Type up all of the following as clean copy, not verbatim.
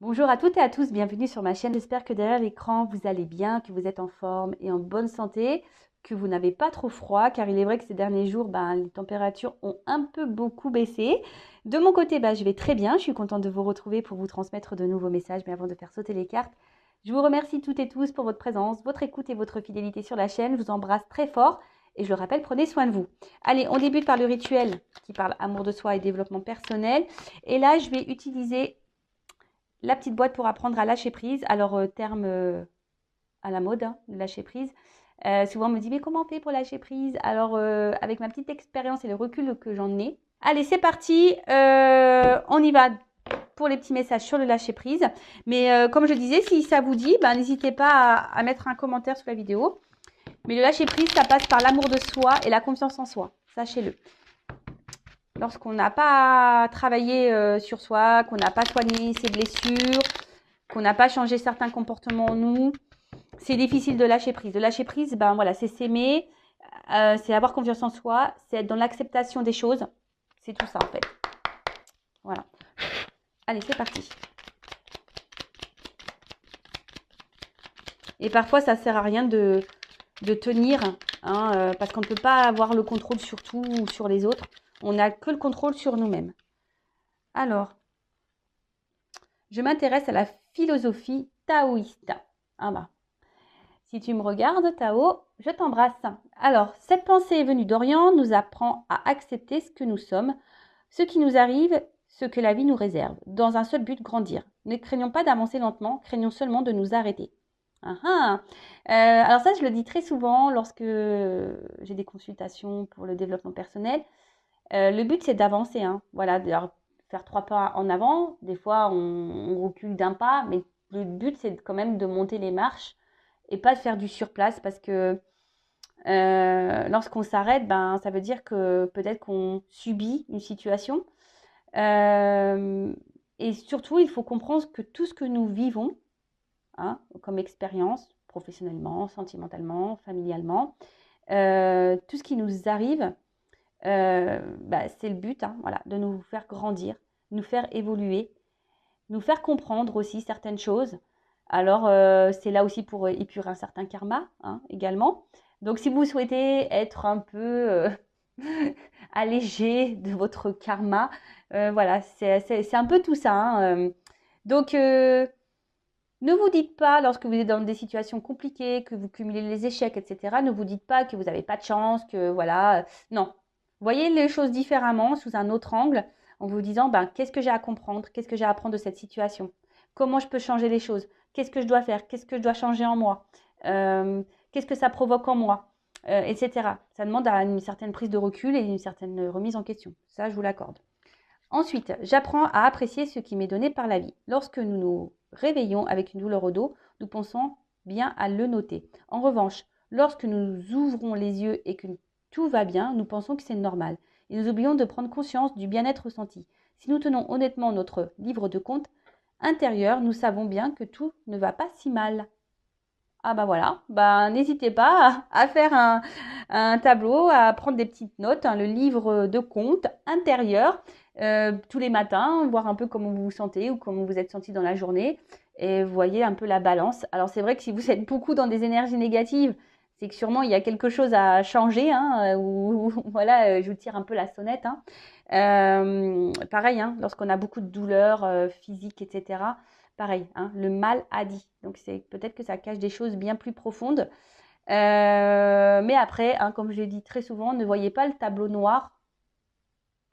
Bonjour à toutes et à tous, bienvenue sur ma chaîne. J'espère que derrière l'écran, vous allez bien, que vous êtes en forme et en bonne santé, que vous n'avez pas trop froid, car il est vrai que ces derniers jours, les températures ont un peu beaucoup baissé. De mon côté, je vais très bien. Je suis contente de vous retrouver pour vous transmettre de nouveaux messages. Mais avant de faire sauter les cartes, je vous remercie toutes et tous pour votre présence, votre écoute et votre fidélité sur la chaîne. Je vous embrasse très fort et je le rappelle, prenez soin de vous. Allez, on débute par le rituel qui parle amour de soi et développement personnel. Et là, je vais utiliser la petite boîte pour apprendre à lâcher prise. Alors, terme à la mode, hein, lâcher prise. Souvent, on me dit, mais comment on fait pour lâcher prise? Alors, avec ma petite expérience et le recul que j'en ai. Allez, c'est parti. On y va pour les petits messages sur le lâcher prise. Mais comme je disais, si ça vous dit, n'hésitez pas à mettre un commentaire sous la vidéo. Mais le lâcher prise, ça passe par l'amour de soi et la confiance en soi. Sachez-le. Lorsqu'on n'a pas travaillé sur soi, qu'on n'a pas soigné ses blessures, qu'on n'a pas changé certains comportements en nous, c'est difficile de lâcher prise. De lâcher prise, voilà, c'est s'aimer, c'est avoir confiance en soi, c'est être dans l'acceptation des choses. C'est tout ça en fait. Voilà. Allez, c'est parti. Et parfois, ça ne sert à rien de tenir, hein, parce qu'on ne peut pas avoir le contrôle sur tout ou sur les autres. On n'a que le contrôle sur nous-mêmes. Alors, je m'intéresse à la philosophie taoïste. Ah bah, si tu me regardes, Tao, je t'embrasse. Alors, cette pensée est venue d'Orient, nous apprend à accepter ce que nous sommes, ce qui nous arrive, ce que la vie nous réserve, dans un seul but, grandir. Ne craignons pas d'avancer lentement, craignons seulement de nous arrêter. Alors ça, je le dis très souvent lorsque j'ai des consultations pour le développement personnel. Le but, c'est d'avancer. Voilà, de faire 3 pas en avant. Des fois, on recule d'un pas, mais le but, c'est quand même de monter les marches et pas de faire du surplace parce que lorsqu'on s'arrête, ça veut dire que peut-être qu'on subit une situation. Et surtout, il faut comprendre que tout ce que nous vivons, comme expérience, professionnellement, sentimentalement, familialement, tout ce qui nous arrive, c'est le but, voilà, de nous faire grandir, nous faire évoluer, nous faire comprendre aussi certaines choses. Alors, c'est là aussi pour épurer un certain karma, également. Donc, si vous souhaitez être un peu allégé de votre karma, voilà, c'est un peu tout ça. Donc, ne vous dites pas, lorsque vous êtes dans des situations compliquées, que vous cumulez les échecs, etc., ne vous dites pas que vous n'avez pas de chance, que voilà. Non. Voyez les choses différemment, sous un autre angle, en vous disant, qu'est-ce que j'ai à comprendre? Qu'est-ce que j'ai à apprendre de cette situation? Comment je peux changer les choses? Qu'est-ce que je dois faire? Qu'est-ce que je dois changer en moi? Qu'est-ce que ça provoque en moi? Etc. Ça demande une certaine prise de recul et une certaine remise en question. Ça, je vous l'accorde. Ensuite, j'apprends à apprécier ce qui m'est donné par la vie. Lorsque nous nous réveillons avec une douleur au dos, nous pensons bien à le noter. En revanche, lorsque nous ouvrons les yeux et que tout va bien, nous pensons que c'est normal. Et nous oublions de prendre conscience du bien-être ressenti. Si nous tenons honnêtement notre livre de compte intérieur, nous savons bien que tout ne va pas si mal. Ah voilà, n'hésitez pas à faire un tableau, à prendre des petites notes, le livre de compte intérieur, tous les matins, voir un peu comment vous vous sentez ou comment vous êtes senti dans la journée et voyez un peu la balance. Alors c'est vrai que si vous êtes beaucoup dans des énergies négatives, c'est que sûrement il y a quelque chose à changer, ou voilà, je vous tire un peu la sonnette. Pareil, lorsqu'on a beaucoup de douleurs physiques, etc. Pareil, le mal a dit. Donc c'est peut-être que ça cache des choses bien plus profondes. Mais après, comme je l'ai dit très souvent, ne voyez pas le tableau noir,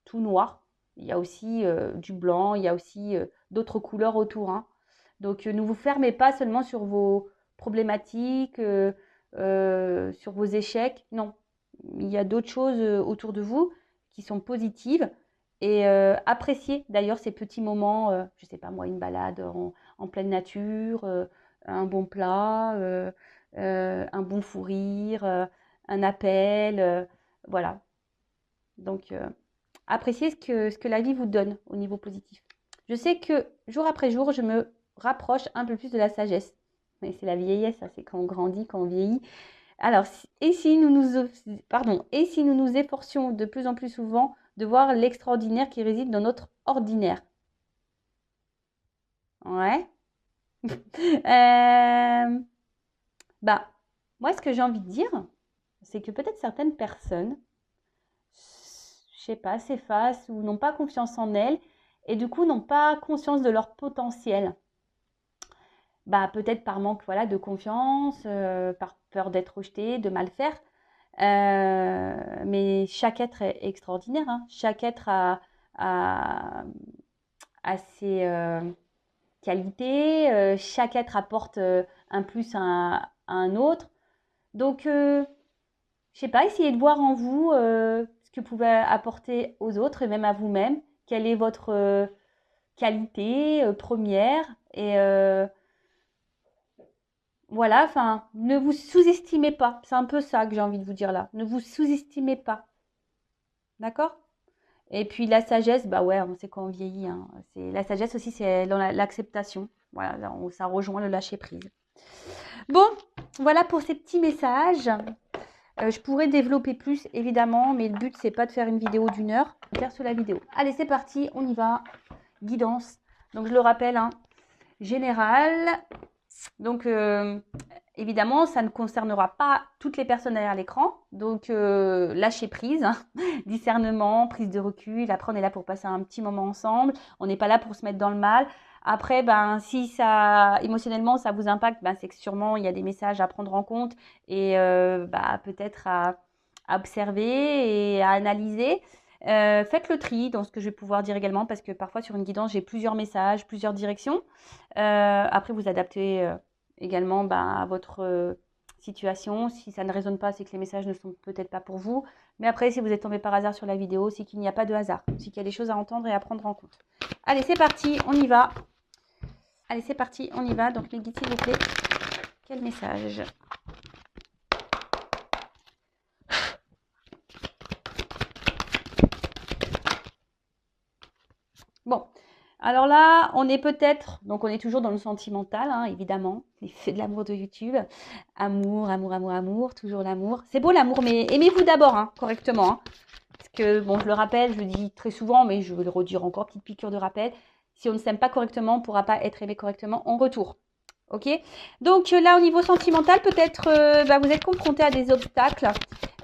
tout noir. Il y a aussi du blanc, il y a aussi d'autres couleurs autour. Donc ne vous fermez pas seulement sur vos problématiques, sur vos échecs. Non, il y a d'autres choses autour de vous qui sont positives. Et appréciez d'ailleurs ces petits moments, je ne sais pas moi, une balade en pleine nature, un bon plat, un bon fou rire, un appel, voilà. Donc appréciez ce que la vie vous donne au niveau positif. Je sais que jour après jour, je me rapproche un peu plus de la sagesse. Mais c'est la vieillesse, ça, c'est quand on grandit, quand on vieillit. Alors, et si nous nous efforcions de plus en plus souvent de voir l'extraordinaire qui réside dans notre ordinaire? Ouais. Euh, Bah, moi, ce que j'ai envie de dire, c'est que peut-être certaines personnes, je sais pas, s'effacent ou n'ont pas confiance en elles et du coup n'ont pas conscience de leur potentiel. Bah, peut-être par manque voilà, de confiance, par peur d'être rejeté, de mal faire. Mais chaque être est extraordinaire, hein. Chaque être a, a ses qualités, chaque être apporte un plus à un autre. Donc, je sais pas, essayez de voir en vous ce que vous pouvez apporter aux autres et même à vous-même. Quelle est votre qualité première et voilà, enfin, ne vous sous-estimez pas. C'est un peu ça que j'ai envie de vous dire là. Ne vous sous-estimez pas. D'accord? Et puis la sagesse, bah ouais, on sait quand on vieillit, hein. C'est, la sagesse aussi, c'est dans l'acceptation. Voilà, ça rejoint le lâcher prise. Bon, voilà pour ces petits messages. Je pourrais développer plus, évidemment, mais le but, c'est pas de faire une vidéo d'une heure, faire sur la vidéo. Allez, c'est parti, on y va. Guidance. Donc, je le rappelle, hein, général. Donc, évidemment, ça ne concernera pas toutes les personnes derrière l'écran. Donc, lâcher prise, hein, discernement, prise de recul. Après, on est là pour passer un petit moment ensemble. On n'est pas là pour se mettre dans le mal. Après, ben, si ça, émotionnellement, ça vous impacte, ben, c'est que sûrement, il y a des messages à prendre en compte et bah, peut-être à observer et à analyser. Faites le tri dans ce que je vais pouvoir dire également parce que parfois, sur une guidance, j'ai plusieurs messages, plusieurs directions. Après, vous adaptez également à votre situation. Si ça ne résonne pas, c'est que les messages ne sont peut-être pas pour vous. Mais après, si vous êtes tombé par hasard sur la vidéo, c'est qu'il n'y a pas de hasard. C'est qu'il y a des choses à entendre et à prendre en compte. Allez, c'est parti, on y va. Allez, c'est parti, on y va. Donc, mes guides, s'il vous plaît. Quel message? Bon, alors là, on est peut-être, donc on est toujours dans le sentimental, hein, évidemment, les faits de l'amour de YouTube. Amour, amour, amour, amour, toujours l'amour. C'est beau l'amour, mais aimez-vous d'abord, hein, correctement. Hein. Parce que, bon, je le rappelle, je le dis très souvent, mais je vais le redire encore, petite piqûre de rappel. Si on ne s'aime pas correctement, on ne pourra pas être aimé correctement en retour. Ok? Donc là, au niveau sentimental, peut-être vous êtes confronté à des obstacles.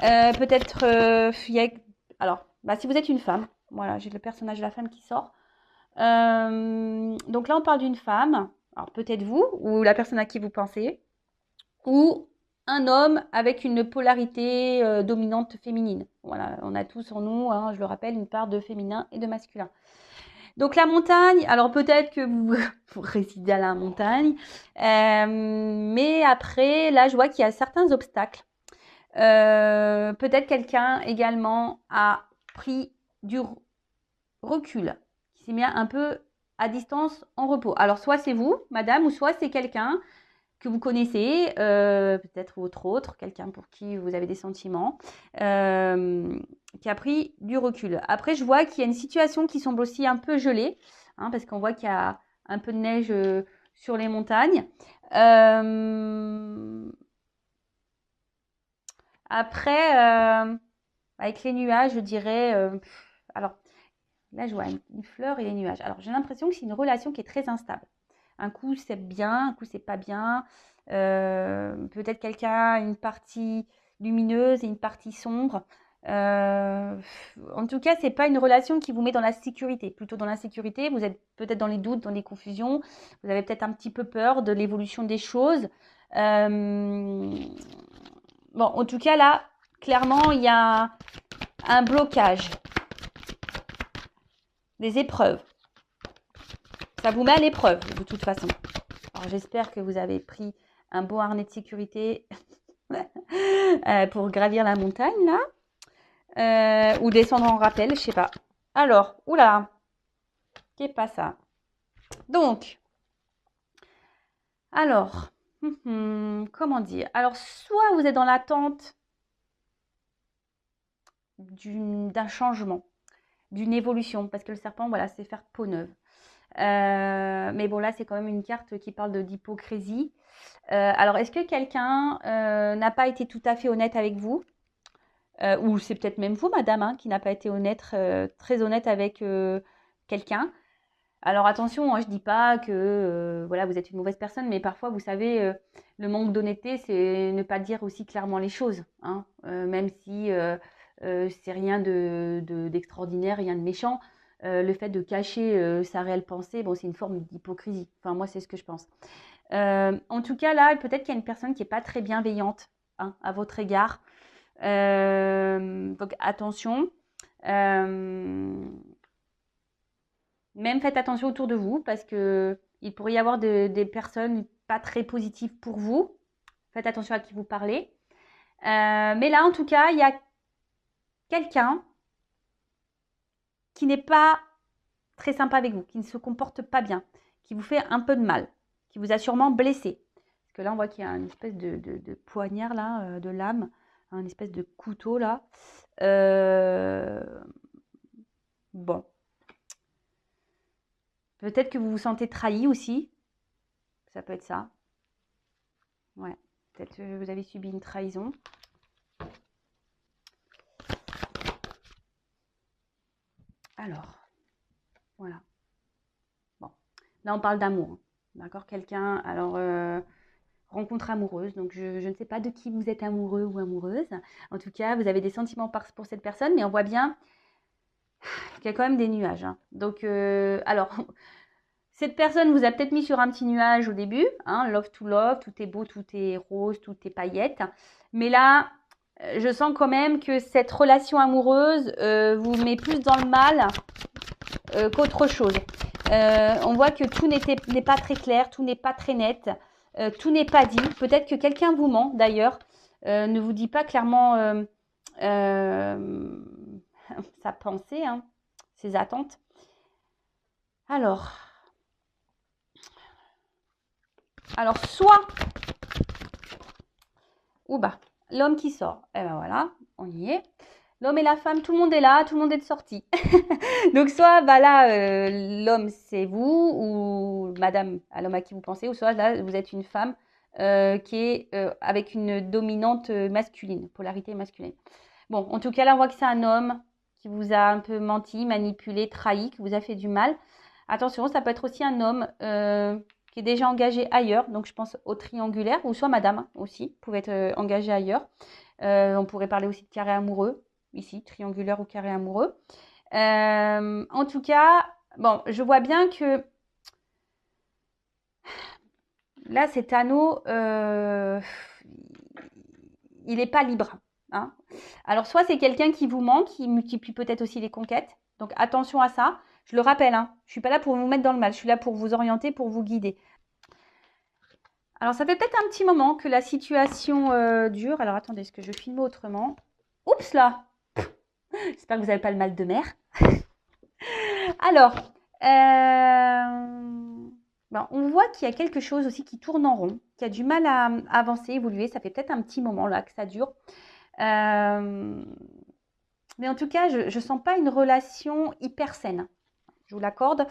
Peut-être, alors, si vous êtes une femme, voilà, j'ai le personnage de la femme qui sort. Donc là, on parle d'une femme, alors peut-être vous, ou la personne à qui vous pensez, ou un homme avec une polarité dominante féminine. Voilà, on a tous en nous, hein, je le rappelle, une part de féminin et de masculin. Donc la montagne, alors peut-être que vous, vous résidez à la montagne, mais après, là, je vois qu'il y a certains obstacles. Peut-être quelqu'un également a pris du recul, qui s'est mis un peu à distance en repos. Alors soit c'est vous, madame, ou soit c'est quelqu'un que vous connaissez, peut-être autre, quelqu'un pour qui vous avez des sentiments, qui a pris du recul. Après, je vois qu'il y a une situation qui semble aussi un peu gelée, hein, parce qu'on voit qu'il y a un peu de neige sur les montagnes. Après, avec les nuages, je dirais, alors là, je vois une fleur et les nuages. Alors, j'ai l'impression que c'est une relation qui est très instable. Un coup, c'est bien, un coup, c'est pas bien. Peut-être quelqu'un a une partie lumineuse et une partie sombre. En tout cas, c'est pas une relation qui vous met dans la sécurité. Plutôt dans l'insécurité, vous êtes peut-être dans les doutes, dans les confusions. Vous avez peut-être un petit peu peur de l'évolution des choses. Bon, en tout cas, là, clairement, il y a un blocage, des épreuves. Ça vous met à l'épreuve, de toute façon. Alors, j'espère que vous avez pris un beau harnais de sécurité pour gravir la montagne, là. Ou descendre en rappel, je sais pas. Alors, oula, qu'est pas ça? Donc, alors, comment dire? Alors, soit vous êtes dans l'attente d'un changement, d'une évolution, parce que le serpent, voilà, c'est faire peau neuve. Mais bon, là, c'est quand même une carte qui parle d'hypocrisie. Alors, est-ce que quelqu'un n'a pas été tout à fait honnête avec vous? Ou c'est peut-être même vous, madame, hein, qui n'a pas été honnête, très honnête avec quelqu'un. Alors attention, hein, je dis pas que voilà, vous êtes une mauvaise personne, mais parfois, vous savez, le manque d'honnêteté, c'est ne pas dire aussi clairement les choses, hein, même si c'est rien d'extraordinaire, rien de méchant. Le fait de cacher sa réelle pensée, bon, c'est une forme d'hypocrisie. Enfin, moi, c'est ce que je pense. En tout cas, là, peut-être qu'il y a une personne qui n'est pas très bienveillante, hein, à votre égard. Donc attention. Même faites attention autour de vous parce que il pourrait y avoir des personnes pas très positives pour vous. Faites attention à qui vous parlez. Mais là, en tout cas, il y a quelqu'un qui n'est pas très sympa avec vous, qui ne se comporte pas bien, qui vous fait un peu de mal, qui vous a sûrement blessé. Parce que là, on voit qu'il y a une espèce de poignard là, de lame, une espèce de couteau là. Bon. Peut-être que vous vous sentez trahi aussi. Ça peut être ça. Ouais. Peut-être que vous avez subi une trahison. Alors, voilà. Bon. Là, on parle d'amour. D'accord? Quelqu'un, alors, rencontre amoureuse. Donc, je ne sais pas de qui vous êtes amoureux ou amoureuse. En tout cas, vous avez des sentiments pour cette personne, mais on voit bien qu'il y a quand même des nuages, hein. Donc, alors, cette personne vous a peut-être mis sur un petit nuage au début, hein, love to love, tout est beau, tout est rose, tout est paillettes. Mais là, je sens quand même que cette relation amoureuse vous met plus dans le mal qu'autre chose. On voit que tout n'est pas très clair, tout n'est pas très net, tout n'est pas dit. Peut-être que quelqu'un vous ment d'ailleurs, ne vous dit pas clairement sa pensée, hein, ses attentes. Alors, soit, ou bah, l'homme qui sort, et ben voilà, on y est. L'homme et la femme, tout le monde est là, tout le monde est de sortie. Donc soit bah là, l'homme c'est vous ou madame, à l'homme à qui vous pensez, ou soit là vous êtes une femme qui est avec une dominante masculine, polarité masculine. Bon, en tout cas là on voit que c'est un homme qui vous a un peu menti, manipulé, trahi, qui vous a fait du mal. Attention, ça peut être aussi un homme qui est déjà engagé ailleurs, donc je pense au triangulaire, ou soit madame aussi, pouvait être engagée ailleurs. On pourrait parler aussi de carré amoureux, ici, triangulaire ou carré amoureux. En tout cas, bon, je vois bien que là, cet anneau, il n'est pas libre, hein. Alors, soit c'est quelqu'un qui vous ment, qui multiplie peut-être aussi les conquêtes. Donc, attention à ça. Je le rappelle, hein, je ne suis pas là pour vous mettre dans le mal. Je suis là pour vous orienter, pour vous guider. Alors, ça fait peut-être un petit moment que la situation dure. Alors, attendez, est-ce que je filme autrement? Oups là! J'espère que vous n'avez pas le mal de mer. Alors, ben, on voit qu'il y a quelque chose aussi qui tourne en rond, qui a du mal à avancer, évoluer. Ça fait peut-être un petit moment là que ça dure. Mais en tout cas, je ne sens pas une relation hyper saine. Je vous l'accorde.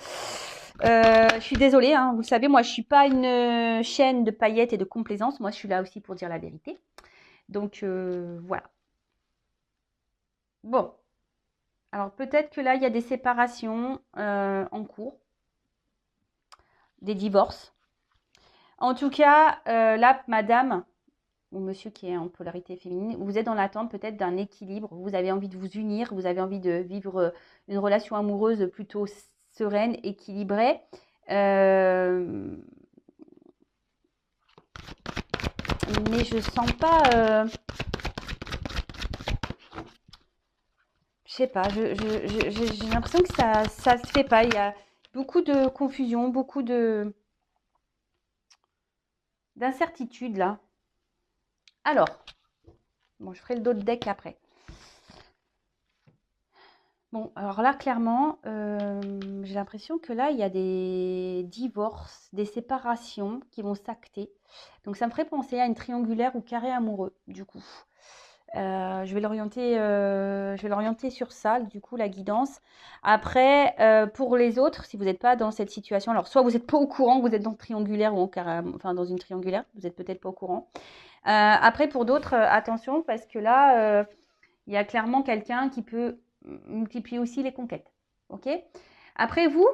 Je suis désolée, hein, vous le savez, moi je ne suis pas une chaîne de paillettes et de complaisance. Moi je suis là aussi pour dire la vérité. Donc voilà. Bon. Alors peut-être que là il y a des séparations en cours, des divorces. En tout cas, là, madame ou monsieur qui est en polarité féminine, vous êtes dans l'attente peut-être d'un équilibre. Vous avez envie de vous unir, vous avez envie de vivre une relation amoureuse plutôt sereine, équilibrée. Mais je sens pas. Je sais pas. J'ai l'impression que ça se fait pas. Il y a beaucoup de confusion, beaucoup d'incertitude là. Alors, bon, je ferai le dos de deck après. Bon, alors là, clairement, j'ai l'impression que là, il y a des divorces, des séparations qui vont s'acter. Donc, ça me ferait penser à une triangulaire ou carré amoureux, du coup. Je vais l'orienter sur ça, du coup, la guidance. Après, pour les autres, si vous n'êtes pas dans cette situation, alors soit vous n'êtes pas au courant que vous êtes dans le triangulaire ou en carré, enfin dans une triangulaire, vous n'êtes peut-être pas au courant. Après, pour d'autres, attention, parce que là, il y a clairement quelqu'un qui peut multiplier aussi les conquêtes. Ok? Après, vous,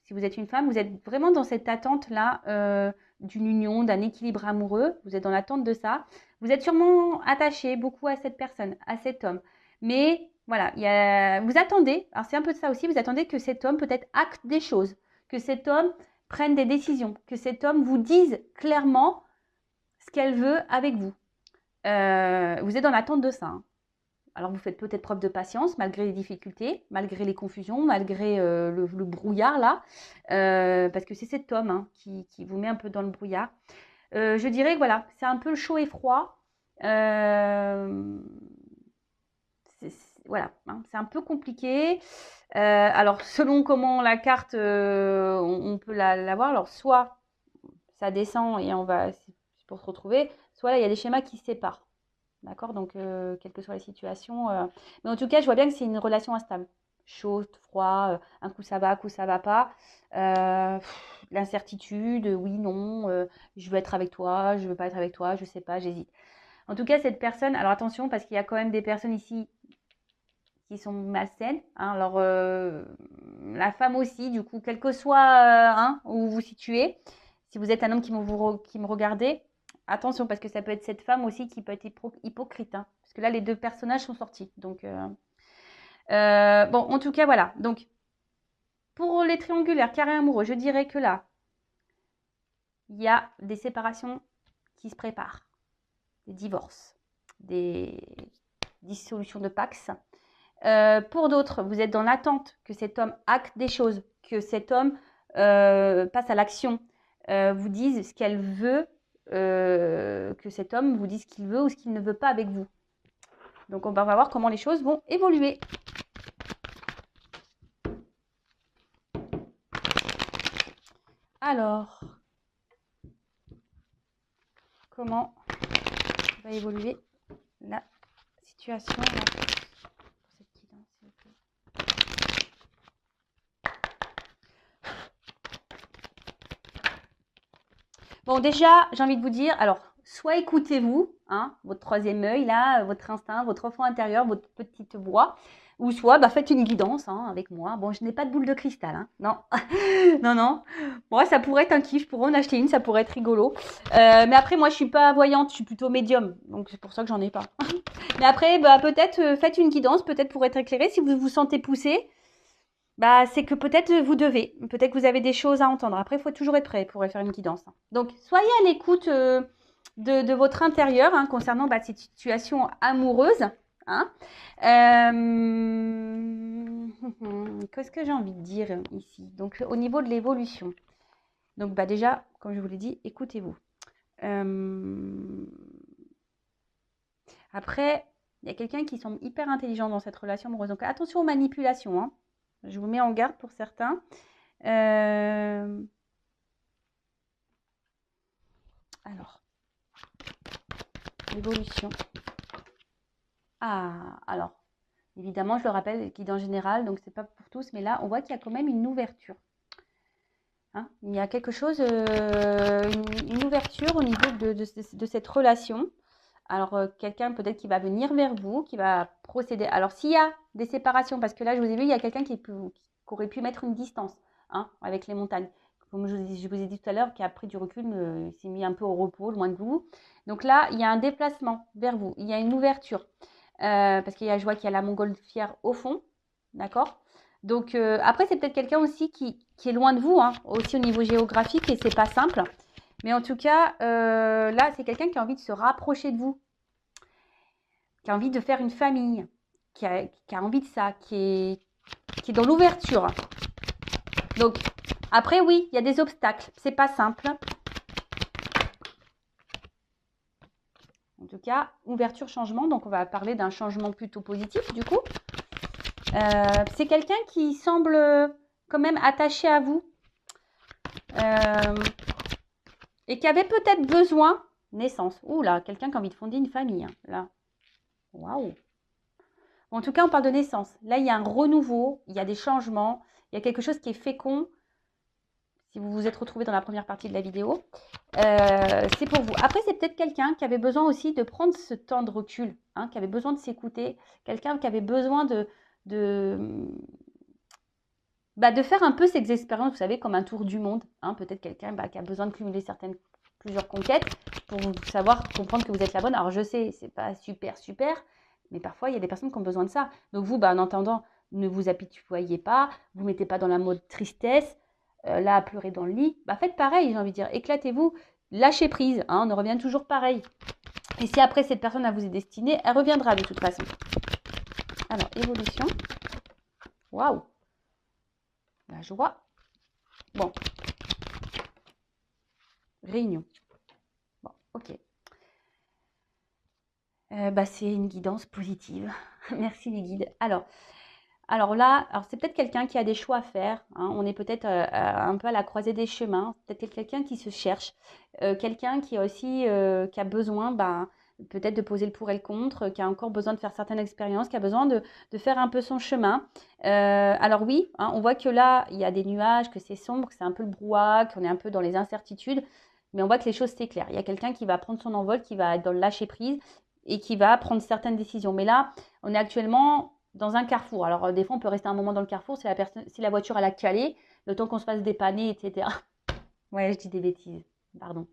si vous êtes une femme, vous êtes vraiment dans cette attente-là d'une union, d'un équilibre amoureux. Vous êtes dans l'attente de ça. Vous êtes sûrement attaché beaucoup à cette personne, à cet homme. Mais voilà, vous attendez, alors c'est un peu de ça aussi, vous attendez que cet homme peut-être acte des choses, que cet homme prenne des décisions, que cet homme vous dise clairement ce qu'elle veut avec vous. Vous êtes dans l'attente de ça. Hein. Alors vous faites peut-être preuve de patience malgré les difficultés, malgré les confusions, malgré le brouillard là, parce que c'est cet homme hein, qui vous met un peu dans le brouillard. Je dirais que voilà, c'est un peu chaud et froid. Voilà, hein, c'est un peu compliqué. Alors selon comment la carte, on peut la voir. Alors soit ça descend et on va c'est pour se retrouver, soit là il y a des schémas qui se séparent. D'accord? Donc, quelle que soit la situation. Mais en tout cas, je vois bien que c'est une relation instable. Chaud, froid, un coup ça va pas. L'incertitude, oui, non, je veux être avec toi, je veux pas être avec toi, je sais pas, j'hésite. En tout cas, cette personne, alors attention, parce qu'il y a quand même des personnes ici qui sont malsaines. Hein, alors, la femme aussi, du coup, quel que soit hein, où vous vous situez, si vous êtes un homme qui me regardez, attention, parce que ça peut être cette femme aussi qui peut être hypocrite. Hein, parce que là, les deux personnages sont sortis. Donc, bon, en tout cas, voilà. Donc, pour les triangulaires, carrés amoureux, je dirais que là, il y a des séparations qui se préparent. Des divorces, des dissolutions de Pax. Pour d'autres, vous êtes dans l'attente que cet homme acte des choses, que cet homme passe à l'action, vous dise ce qu'elle veut, que cet homme vous dise ce qu'il veut ou ce qu'il ne veut pas avec vous. Donc on va voir comment les choses vont évoluer. Alors, comment va évoluer la situation là, pour cette guidance, s'il vous plaît. Bon, déjà, j'ai envie de vous dire, alors, soit écoutez-vous, hein, votre troisième œil, là, votre instinct, votre enfant intérieur, votre petite voix, ou soit faites une guidance hein, avec moi. Bon, je n'ai pas de boule de cristal, hein, non, non, non. Bon, ça pourrait être un kiff, je pourrais en acheter une, ça pourrait être rigolo. Mais après, moi, je suis pas voyante, je suis plutôt médium, donc c'est pour ça que j'en ai pas. Mais après, peut-être faites une guidance, peut-être pour être éclairé, si vous vous sentez poussé. C'est que peut-être vous devez, peut-être que vous avez des choses à entendre. Après, il faut toujours être prêt pour faire une guidance. Donc, soyez à l'écoute de votre intérieur hein, concernant cette situation amoureuse. Hein. Qu'est-ce que j'ai envie de dire ici? Donc, au niveau de l'évolution. Donc, déjà, comme je vous l'ai dit, écoutez-vous. Après, il y a quelqu'un qui semble hyper intelligent dans cette relation amoureuse. Donc, attention aux manipulations. Hein. Je vous mets en garde pour certains. Alors, l'évolution. Alors, évidemment, je le rappelle, guidance générale, donc c'est pas pour tous, mais là, on voit qu'il y a quand même une ouverture. Hein, il y a quelque chose, une ouverture au niveau de cette relation. Alors, quelqu'un peut-être qui va venir vers vous, qui va procéder. Alors, s'il y a des séparations, parce que là, je vous ai vu, il y a quelqu'un qui aurait pu mettre une distance hein, avec les montagnes. Comme je vous ai dit tout à l'heure, qui a pris du recul, il s'est mis un peu au repos, loin de vous. Donc là, il y a un déplacement vers vous. Il y a une ouverture. Parce je vois qu'il y a la montgolfière au fond. D'accord ? Donc, après, c'est peut-être quelqu'un aussi qui est loin de vous, hein, aussi au niveau géographique, et c'est pas simple. Mais en tout cas, là, c'est quelqu'un qui a envie de se rapprocher de vous, qui a envie de faire une famille, qui a envie de ça, qui est dans l'ouverture. Donc, après, oui, il y a des obstacles. C'est pas simple. En tout cas, ouverture, changement. Donc, on va parler d'un changement plutôt positif, du coup. C'est quelqu'un qui semble quand même attaché à vous. Et qui avait peut-être besoin, naissance. Ouh là, quelqu'un qui a envie de fonder une famille. Hein, là. Waouh. En tout cas, on parle de naissance. Là, il y a un renouveau, il y a des changements, il y a quelque chose qui est fécond. Si vous vous êtes retrouvé dans la première partie de la vidéo, c'est pour vous. Après, c'est peut-être quelqu'un qui avait besoin aussi de prendre ce temps de recul, hein, qui avait besoin de s'écouter, quelqu'un qui avait besoin de bah, de faire un peu ces expériences, vous savez, comme un tour du monde. Hein. Peut-être quelqu'un qui a besoin de cumuler plusieurs conquêtes pour savoir, comprendre que vous êtes la bonne. Alors je sais, c'est pas super, mais parfois il y a des personnes qui ont besoin de ça. Donc vous, bah, en attendant, ne vous apitoyez pas, vous mettez pas dans la mode tristesse, là à pleurer dans le lit. Bah, faites pareil, j'ai envie de dire, éclatez-vous, lâchez prise, hein, on en revient toujours pareil. Et si après cette personne à vous est destinée, elle reviendra de toute façon. Alors, évolution. Waouh! La joie. Bon. Réunion. Bon, ok. Bah, c'est une guidance positive. Merci les guides. Alors là, c'est peut-être quelqu'un qui a des choix à faire. Hein. On est peut-être un peu à la croisée des chemins. Peut-être quelqu'un qui se cherche. Quelqu'un qui a aussi qui a besoin peut-être de poser le pour et le contre, qui a encore besoin de faire certaines expériences, qui a besoin de faire un peu son chemin. Alors oui, hein, on voit que là, il y a des nuages, que c'est sombre, que c'est un peu le brouhaha, qu'on est un peu dans les incertitudes. Mais on voit que les choses s'éclairent. Il y a quelqu'un qui va prendre son envol, qui va être dans le lâcher-prise et qui va prendre certaines décisions. Mais là, on est actuellement dans un carrefour. Alors, des fois, on peut rester un moment dans le carrefour si la voiture elle a calé, le temps qu'on se fasse dépanner, etc. Ouais, je dis des bêtises. Pardon.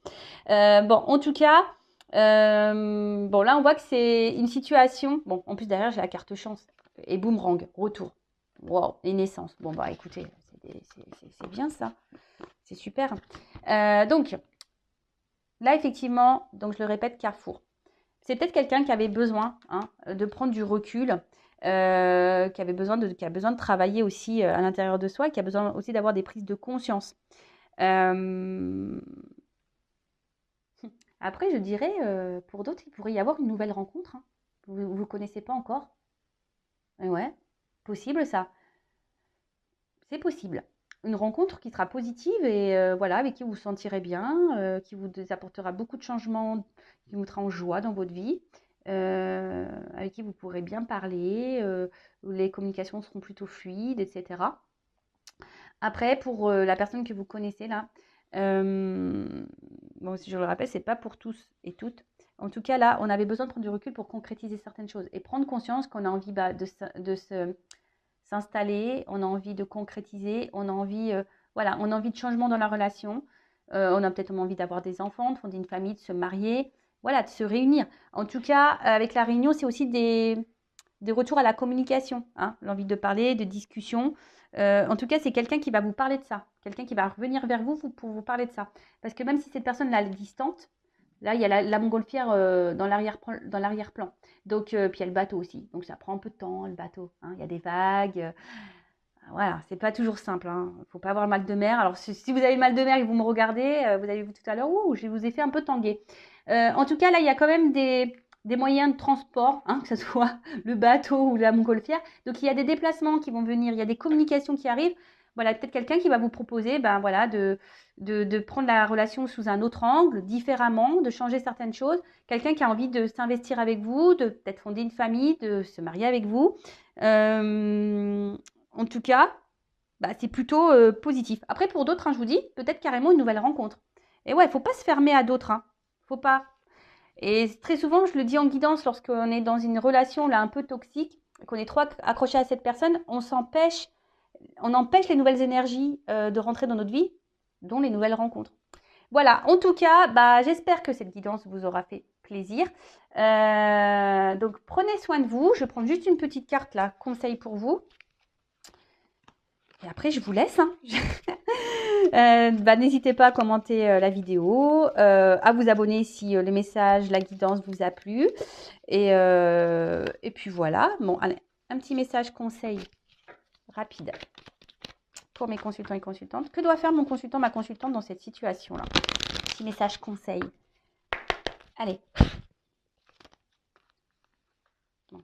Bon, en tout cas, bon, là, on voit que c'est une situation. Bon, en plus, derrière, j'ai la carte chance. Et boomerang, retour. Wow, et naissance. Bon, bah, écoutez, c'est bien ça. C'est super. Donc, là, effectivement, donc je le répète, carrefour. C'est peut-être quelqu'un qui avait besoin de prendre du recul, qui a besoin de travailler aussi à l'intérieur de soi, qui a besoin aussi d'avoir des prises de conscience. Après, je dirais, pour d'autres, il pourrait y avoir une nouvelle rencontre. Hein. Vous ne connaissez pas encore. Ouais, possible ça. C'est possible. Une rencontre qui sera positive et voilà, avec qui vous vous sentirez bien, qui vous apportera beaucoup de changements, qui vous mettra en joie dans votre vie, avec qui vous pourrez bien parler, où les communications seront plutôt fluides, etc. Après, pour la personne que vous connaissez là, bon, si je le rappelle, c'est pas pour tous et toutes. En tout cas, là, on avait besoin de prendre du recul pour concrétiser certaines choses et prendre conscience qu'on a envie de s'installer, on a envie de concrétiser, on a envie, voilà, on a envie de changement dans la relation, on a peut-être envie d'avoir des enfants, de fonder une famille, de se marier, voilà, de se réunir. En tout cas, avec la réunion, c'est aussi des retours à la communication, hein, l'envie de parler, de discussion. En tout cas, c'est quelqu'un qui va vous parler de ça, quelqu'un qui va revenir vers vous pour vous parler de ça. Parce que même si cette personne-là est distante, là, il y a la montgolfière dans l'arrière-plan. Donc, puis il y a le bateau aussi. Donc, ça prend un peu de temps, le bateau. Hein. Il y a des vagues. Voilà, c'est pas toujours simple. Hein. Il ne faut pas avoir le mal de mer. Alors, si vous avez le mal de mer et que vous me regardez, vous avez vu tout à l'heure, je vous ai fait un peu tanguer. En tout cas, là, il y a quand même des moyens de transport, hein, que ce soit le bateau ou la montgolfière. Donc, il y a des déplacements qui vont venir, il y a des communications qui arrivent. Voilà, peut-être quelqu'un qui va vous proposer voilà, de prendre la relation sous un autre angle, différemment, de changer certaines choses. Quelqu'un qui a envie de s'investir avec vous, de peut-être fonder une famille, de se marier avec vous. En tout cas, c'est plutôt positif. Après, pour d'autres, hein, je vous dis, peut-être carrément une nouvelle rencontre. Et ouais, il ne faut pas se fermer à d'autres. Hein. Faut pas. Et très souvent, je le dis en guidance, lorsqu'on est dans une relation là un peu toxique, qu'on est trop accroché à cette personne, on empêche les nouvelles énergies de rentrer dans notre vie, dont les nouvelles rencontres. Voilà, en tout cas, j'espère que cette guidance vous aura fait plaisir. Donc, prenez soin de vous. Je prends juste une petite carte là, conseil pour vous. Et après, je vous laisse. Hein. N'hésitez pas à commenter la vidéo, à vous abonner si le message, la guidance vous a plu. Et puis voilà. Bon, allez, un petit message conseil rapide pour mes consultants et consultantes. Que doit faire mon consultant, ma consultante dans cette situation-là? Petit message conseil. Allez. Bon.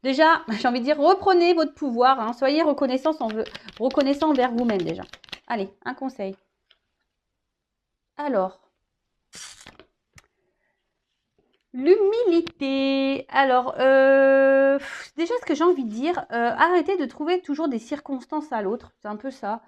Déjà, j'ai envie de dire, reprenez votre pouvoir. Hein, soyez reconnaissant envers vous-même déjà. Allez, un conseil. Alors, l'humilité. Alors, déjà, ce que j'ai envie de dire, arrêtez de trouver toujours des circonstances à l'autre. C'est un peu ça.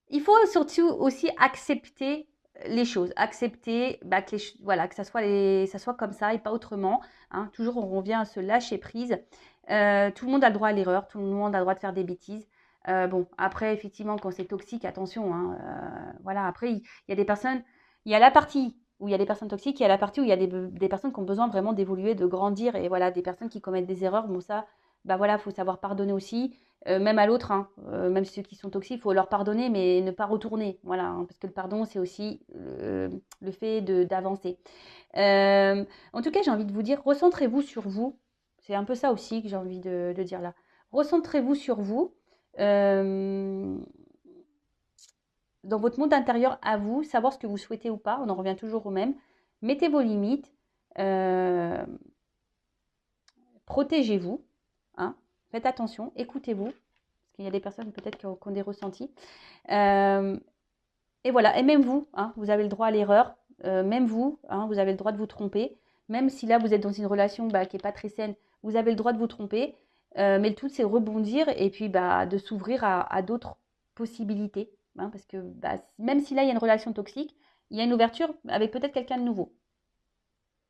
Il faut surtout aussi accepter les choses, accepter que, voilà, que ça soit comme ça et pas autrement. Hein. Toujours, on revient à se lâcher prise. Tout le monde a le droit à l'erreur, tout le monde a le droit de faire des bêtises. Bon, après, effectivement, quand c'est toxique, attention. Hein, voilà, après, il y a des personnes, il y a la partie où il y a des personnes toxiques, il y a la partie où il y a des personnes qui ont besoin vraiment d'évoluer, de grandir, et voilà, des personnes qui commettent des erreurs. Bon, ça, voilà, faut savoir pardonner aussi. Même à l'autre, hein, même ceux qui sont toxiques, il faut leur pardonner, mais ne pas retourner. Voilà, hein, parce que le pardon, c'est aussi le fait d'avancer. En tout cas, j'ai envie de vous dire, recentrez-vous sur vous. C'est un peu ça aussi que j'ai envie de dire là. Recentrez-vous sur vous, dans votre monde intérieur à vous, savoir ce que vous souhaitez ou pas. On en revient toujours au même. Mettez vos limites. Protégez-vous. Hein. Faites attention. Écoutez-vous. Parce qu'il y a des personnes peut-être qui ont des ressentis. Et voilà. Et même vous, hein, vous avez le droit à l'erreur. Même vous, hein, vous avez le droit de vous tromper. Même si là, vous êtes dans une relation qui n'est pas très saine, vous avez le droit de vous tromper. Mais le tout, c'est rebondir et puis de s'ouvrir à d'autres possibilités. Hein, parce que même si là, il y a une relation toxique, il y a une ouverture avec peut-être quelqu'un de nouveau.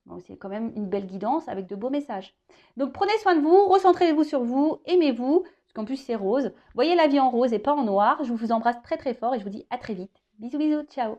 Bon, c'est quand même une belle guidance avec de beaux messages. Donc, prenez soin de vous, recentrez-vous sur vous, aimez-vous, parce qu'en plus, c'est rose. Voyez la vie en rose et pas en noir. Je vous embrasse très très fort et je vous dis à très vite. Bisous, bisous, ciao.